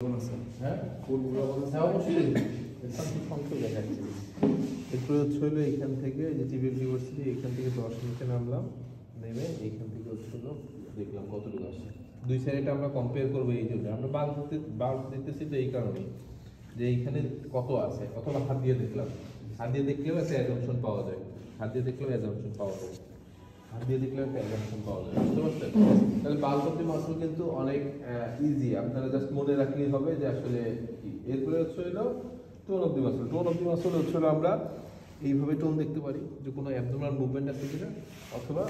হ্যাঁ অবশ্যই সংখ্যক দেখাচ্ছি। এরপরে হচ্ছে হলো এইখান থেকে যে টিবিএল ইউনিভার্সিটি এখান থেকে 10 নিচে নামলাম, নেমে এইখান থেকে হচ্ছে হলো দেখলাম কতটুকু আসছে। দুই সাইডে আমরা কম্পেয়ার করবো, এই জন্য আমরা বাল্ব দিতেছি তো এই কারণেই যে এইখানে কত আছে, অথবা হাত দিয়ে দেখলাম, হাত দিয়ে দেখলেও একটা অ্যাজাম্পশন পাওয়া যায়, হাত দিয়ে দেখলেও অ্যাজাম্পশন পাওয়া যায়, হাত দিয়ে দেখলেও একটা অ্যাজাম্পশন পাওয়া যায়, বুঝতে পারছেন? তাহলে বাল্ব অফ দি মাসল কিন্তু অনেক ইজি, আপনারা জাস্ট মনে রাখলেই হবে যে আসলে কি। এরপরে হচ্ছে হলো tone of the muscle. Tone of the muscle হচ্ছে হলো আমরা এইভাবে টোন দেখতে পারি যে কোনো অ্যাবডোমিনাল মুভমেন্ট আছে কিনা, অথবা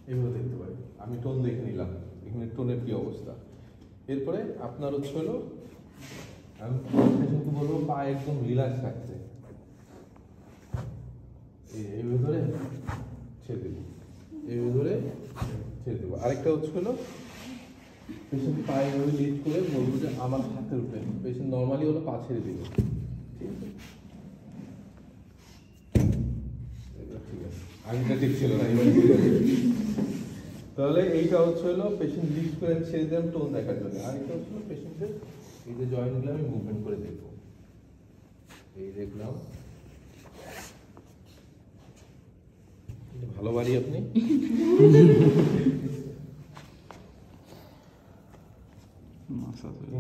এইভাবে দেখতে পারি। আমি টোন দেখে নিলাম, এখানে টোনের কি অবস্থা। এরপরে আপনার হচ্ছে হলো আমি পেশেন্টকে বলবো পা একদম রিল্যাক্স রাখতে, এইভাবে ধরে ছেড়ে দেবো, এইভাবে ধরে ছেড়ে দেবো। আরেকটা হচ্ছে হলো পেশেন্ট পায়ে এভাবে লিফট করে বলবো যে আমার হাতের উপরে, পেশেন্ট নর্মালি হলো পা ছেড়ে দিবে, ঠিক আছে? ঠিক আছে, আগেটা ঠিক ছিল না, এবার ঠিক আছে। তাহলে এইটা হচ্ছে হলো পেশেন্ট লিফট করে ছেড়ে দিলাম টোন দেখার জন্য। আরেকটা হচ্ছে হলো পেশেন্টের এই যে জয়েন্টগুলো আমি মুভমেন্ট করে দেখবো, এই দেখলাম ভালো বাড়ি আপনি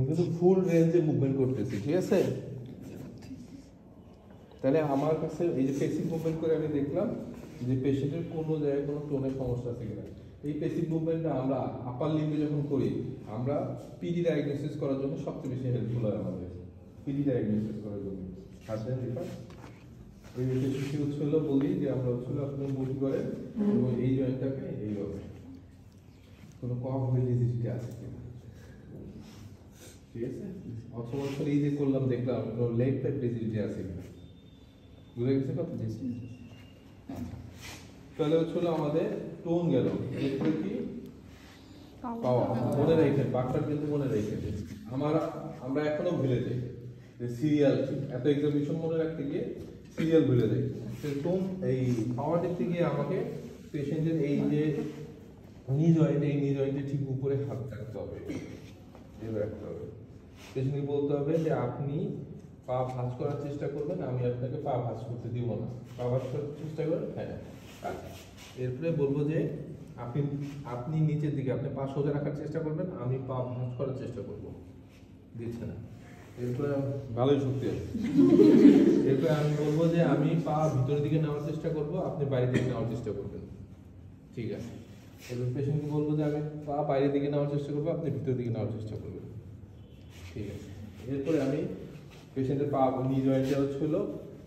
কিন্তু ফুল রেঞ্জে মুভমেন্ট করতেছি, ঠিক আছে? তাহলে আমার কাছে এই যে পেসিভ মুভমেন্ট করে আমি দেখলাম যে পেশেন্টের কোনো জায়গায় কোনো টোনের সমস্যা আছে কিনা। এই পেসিভ মুভমেন্টটা আমরা আপার লিম্বে যখন করি, আমরা পিডি ডায়াগনোসিস করার জন্য সবচেয়ে বেশি হেল্পফুল হয় আমাদের, পিডি ডায়াগনোসিস করার জন্য। হাতের রেফার ওই পেশেন্টকে হচ্ছে হলো বলি যে আমরা হচ্ছে হলো আপনার মুভি করেন এবং এই জয়েন্টটাকে এইভাবে কোনো কফ ডিজিজটা আছে কিনা, ঠিক আছে? অথবা এই যে করলাম দেখলাম লেগ টাইপ ডিজিজটা আছে কিনা, বুঝে গেছে কথা? তাহলে হচ্ছে হলো আমাদের টোন গেল। এরপরে কি পাওয়া, মনে রেখে বাকটা কিন্তু মনে রেখে আমরা এখনো ভুলে যাই যে সিরিয়াল কি, এত এক্সামিনেশন মনে রাখতে গিয়ে সিরিয়াল ভুলে যাই। টোন এই পাওয়ার দিক থেকে আমাকে পেশেন্টের এই যে নি জয়েন্ট, এই নি জয়েন্টের ঠিক উপরে হাত রাখতে হবে, এবার রাখতে হবে। পেশেন্টকে বলতে হবে যে আপনি পা ভাঁজ করার চেষ্টা করবেন, আমি আপনাকে পা ভাঁজ করতে দিব না, পা ভাঁজ করার চেষ্টা করেন, হ্যাঁ। এরপরে বলবো যে আপনি নিচের দিকে আপনি পা সোজা রাখার চেষ্টা করবেন, আমি পা ভাঁজ করার চেষ্টা করবো, দিচ্ছে না। এরপরে ভালোই শক্তি আছে। এরপরে আমি বলবো যে আমি পা ভিতরের দিকে নেওয়ার চেষ্টা করবো, আপনি বাইরের দিকে নেওয়ার চেষ্টা করবেন, ঠিক আছে? এবার পেশেন্টকে বলবো যে আমি পা বাইরের দিকে নেওয়ার চেষ্টা করবো, আপনি ভিতরের দিকে নেওয়ার চেষ্টা করবেন, ঠিক আছে? এরপরে আমি পেশেন্টের পা নি জয়েন্টটা হচ্ছে হলো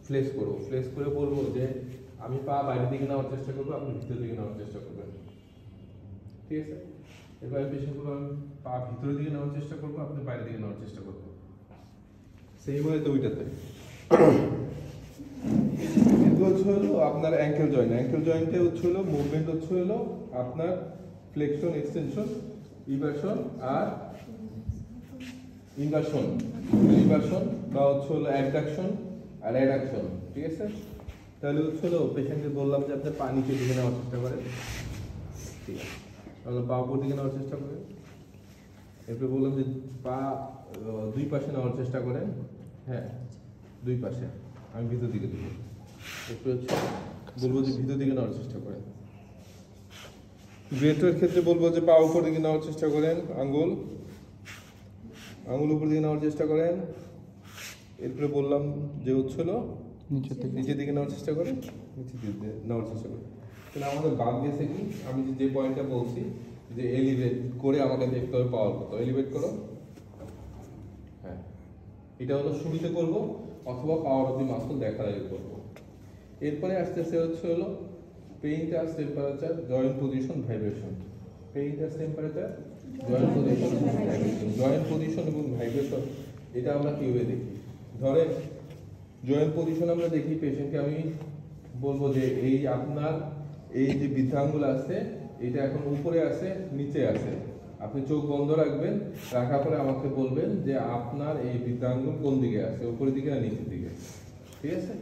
ফ্লেক্স করবো, ফ্লেক্স করে বলবো যে আমি পা বাইরের দিকে নেওয়ার চেষ্টা করবো, আপনি ভিতরের দিকে নেওয়ার চেষ্টা করবেন, ঠিক আছে? এবার আমি পেশেন্ট করবো আমি পা ভিতরের দিকে নেওয়ার চেষ্টা করবো, আপনি বাইরের দিকে নেওয়ার চেষ্টা করবো, সেই হয় তো ওইটাতে। কিন্তু হচ্ছে হলো আপনার অ্যাঙ্কেল জয়েন্ট, অ্যাঙ্কেল জয়েন্টে হচ্ছে হলো মুভমেন্ট হচ্ছে হলো আপনার ফ্লেকশন, এক্সটেনশন, ইভার্সন আর ইনভার্সন, ইনভার্সন বা হচ্ছে হলো অ্যাডাকশন আর অ্যাডাকশন, ঠিক আছে? তাহলে হচ্ছে হলো পেশেন্টকে বললাম যে আপনি পা নিচের দিকে নেওয়ার চেষ্টা করেন, ঠিক আছে? তাহলে পা উপর দিকে নেওয়ার চেষ্টা করেন। এরপরে বললাম যে পা দুই পাশে নেওয়ার চেষ্টা করেন, হ্যাঁ দুই পাশে, আমি ভিতর দিকে দেবো। এরপরে হচ্ছে বলবো যে ভিতর দিকে নেওয়ার চেষ্টা করেন। গ্রেটের ক্ষেত্রে বলবো যে পা উপর দিকে নেওয়ার চেষ্টা করেন, আঙ্গুল উপর দিকে নেওয়ার চেষ্টা করেন। এরপরে বললাম যে হচ্ছিল নিচের দিকে নেওয়ার চেষ্টা করেন, নিচের দিকে নেওয়ার চেষ্টা করেন। তাহলে আমাদের বাদ গেছে কি, আমি যে পয়েন্টটা বলছি যে এলিভেট করে আমাকে দেখতে হবে পাওয়ার কত, এলিভেট করো, হ্যাঁ এটা হলো শুরুতে করবো অথবা পাওয়ার অফ দি মাসল দেখার আগে করবো। এরপরে আস্তে আস্তে হচ্ছে হলো pain touch, temperature, joint position, vibration. Pain touch, temperature, joint position, vibration. Joint position এবং ভাইব্রেশন এটা আমরা কিভাবে দেখি? ধরেন জয়েন্ট পজিশন আমরা দেখি, পেশেন্টকে আমি বলবো যে এই আপনার এই যে বৃদ্ধাঙ্গুল আছে এটা এখন উপরে আছে নিচে আছে, আপনি চোখ বন্ধ রাখবেন, রাখার পরে আমাকে বলবেন যে আপনার এই বৃদ্ধাঙ্গুল কোন দিকে আছে, উপরের দিকে না নিচের দিকে, ঠিক আছে?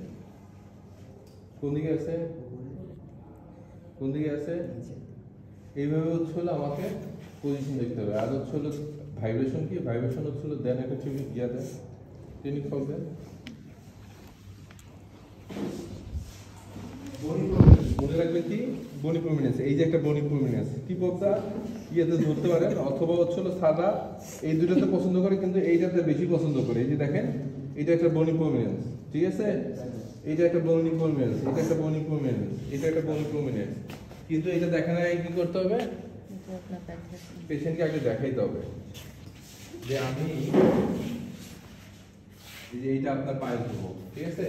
কোন দিকে আছে, কোন দিকে আছে, এইভাবে হচ্ছে হলো আমাকে পজিশন দেখতে হবে। আর হচ্ছে হলো ভাইব্রেশন কি, ভাইব্রেশন হচ্ছে হলো দেন একটা টেকনিক হবে মনে রাখবেন কি বনি প্রমিনেন্স। এই যে একটা বনি প্রমিনেন্স কি পদ্মা ইয়েতে ধরতে পারেন, অথবা হচ্ছে হলো সাদা, এই দুটোতে পছন্দ করে কিন্তু এইটাতে বেশি পছন্দ করে। এই যে দেখেন এটা একটা বনি প্রমিনেন্স, ঠিক আছে, এটা একটা বনি প্রমিনেন্স, এটা একটা বনি প্রমিনেন্স, এটা একটা বনি প্রমিনেন্স। কিন্তু এটা দেখার আগে কি করতে হবে, পেশেন্টকে আগে দেখাইতে হবে যে আমি এই যে এইটা আপনার পায়ে ধরবো, ঠিক আছে।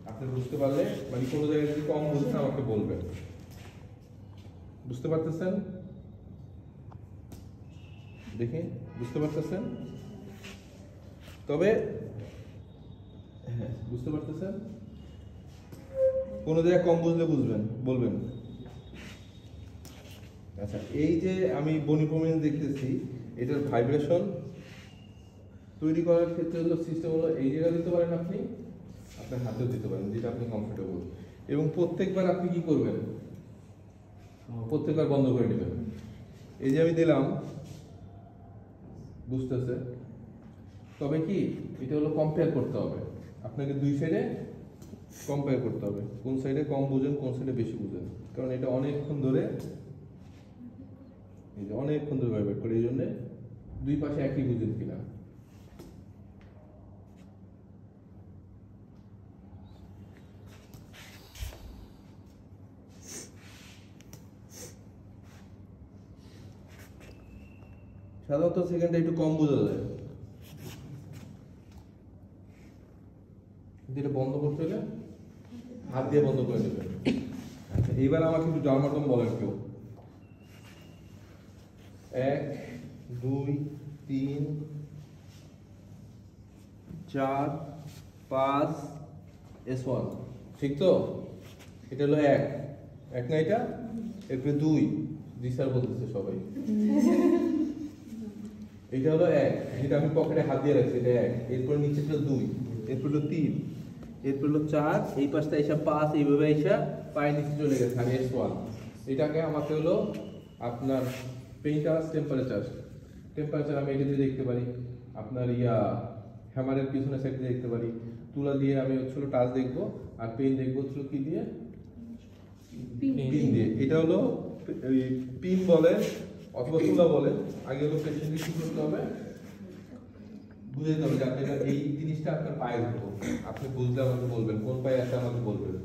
আপনি বুঝতে পারলে মানে কোনো জায়গায় যদি কম বুঝছেন আমাকে বলবেন। বুঝতে পারতেছেন? দেখি বুঝতে পারতেছেন? তবে হ্যাঁ বুঝতে পারতেছেন, কোনো জায়গায় কম বুঝলে বুঝবেন বলবেন। আচ্ছা, এই যে আমি বনি প্রমিনেন্স দেখতেছি, এটার ভাইব্রেশন তৈরি করার ক্ষেত্রে হলো সিস্টেম হলো এই জায়গা দিতে পারেন, আপনি আপনার হাতেও দিতে পারেন যেটা আপনি কমফোর্টেবল। এবং প্রত্যেকবার আপনি কি করবেন, প্রত্যেকবার বন্ধ করে নেবেন। এই যে আমি দিলাম, বুঝতেছে? তবে কি এটা হলো কম্পেয়ার করতে হবে আপনাকে, দুই সাইডে কম্পেয়ার করতে হবে, কোন সাইডে কম বুঝেন কোন সাইডে বেশি বুঝেন। কারণ এটা অনেকক্ষণ ধরে ভাইব্রেট করে, এই জন্য দুই পাশে একই বুঝেন কিনা। সাধারণত সেকেন্ডে একটু কম বোঝা যায়, যেটা বন্ধ করতে হলে হাত দিয়ে বন্ধ করে নেবেন। আচ্ছা, এইবার আমাকে একটু ডার্মাটম বলেন কেউ। 1 2 3 4 5 S1, ঠিক তো? এটা হলো 1 না, এটা এরপরে 2, জি স্যার বলতেছে সবাই। এটা হলো 1, যেটা আমি পকেটে হাত দিয়ে রাখছি, এটা 1। এরপর নিচে হলো 2, এরপর হলো 3, এরপর হলো 4, এই পাশটা এসে 5, এইভাবে এসে পায়ের নিচে চলে গেছে আর S1। এটাকে আমাকে হলো আপনার পেইন্টার্স টেম্পারেচার আমি এটা দিয়ে দেখতে পারি, আপনার হ্যামারের পিছনের সাইড দিয়ে দেখতে পারি, তুলা দিয়ে আমি হচ্ছিল টাচ দেখবো, আর পেন দেখবো হচ্ছিল কি দিয়ে, পিন দিয়ে। এটা হলো পিন বলে অথবা তুলা বলে। আগে হলো পেশেন্টকে কি করতে হবে, বুঝে দিতে হবে যে আপনি এই জিনিসটা আপনার পায়ে ধরবো। আপনি বুঝলে আমাকে বলবেন, কোন পায়ে আছে আমাকে বলবেন,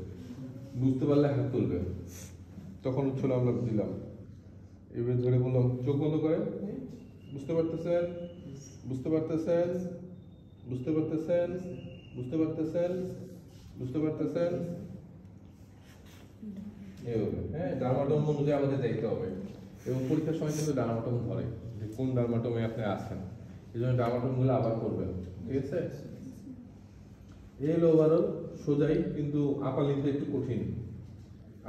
বুঝতে পারলে হাত তুলবেন। তখন হচ্ছিল আমরা দিলাম, এবার ধরে বললাম চোখ বন্ধ করেন, বুঝতে পারতেছেন, বুঝতে পারতেছেন, বুঝতে পারতেছেন, বুঝতে পারতেছেন, বুঝতে পারতেছেন, এইভাবে। হ্যাঁ, ডার্মাটোম অনুযায়ী আমাদের দেখতে হবে। এবং পরীক্ষার সময় কিন্তু ডার্মাটোম ধরে যে কোন ডার্মাটোমে আপনি আছেন, এই জন্য ডার্মাটোমগুলো আবার করবেন, ঠিক আছে। এই হলো ওভারঅল সোজাই, কিন্তু আপার লিম্বে একটু কঠিন।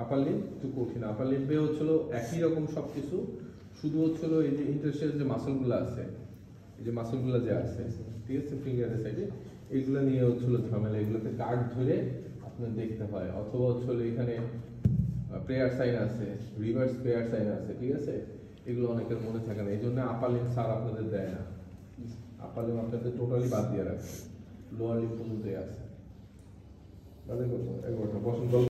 আপার লিম্বে হচ্ছিল একই রকম সবকিছু, শুধু হচ্ছিল এই যে ইন্টারস্টেল যে মাসলগুলো আছে, এই যে মাসলগুলো যে আছে, ঠিক আছে, ফিঙ্গারের সাইডে, এগুলো নিয়ে হচ্ছিল ঝামেলা। এগুলোতে কার্ড ধরে আপনার দেখতে হয়, অথবা হচ্ছিল এখানে প্রেয়ার সাইন আছে, রিভার্স প্রেয়ার সাইন আছে, ঠিক আছে। এগুলো অনেকের মনে থাকে না, এই জন্য আপার লিম্ব স্যার আপনাদের দেয় না, আপার লিম্ব আপনাদের টোটালি বাদ দিয়ে রাখছে, লোয়ার লিম্ব পর্যন্তই আছে। তাদের কথা একবার বসেন।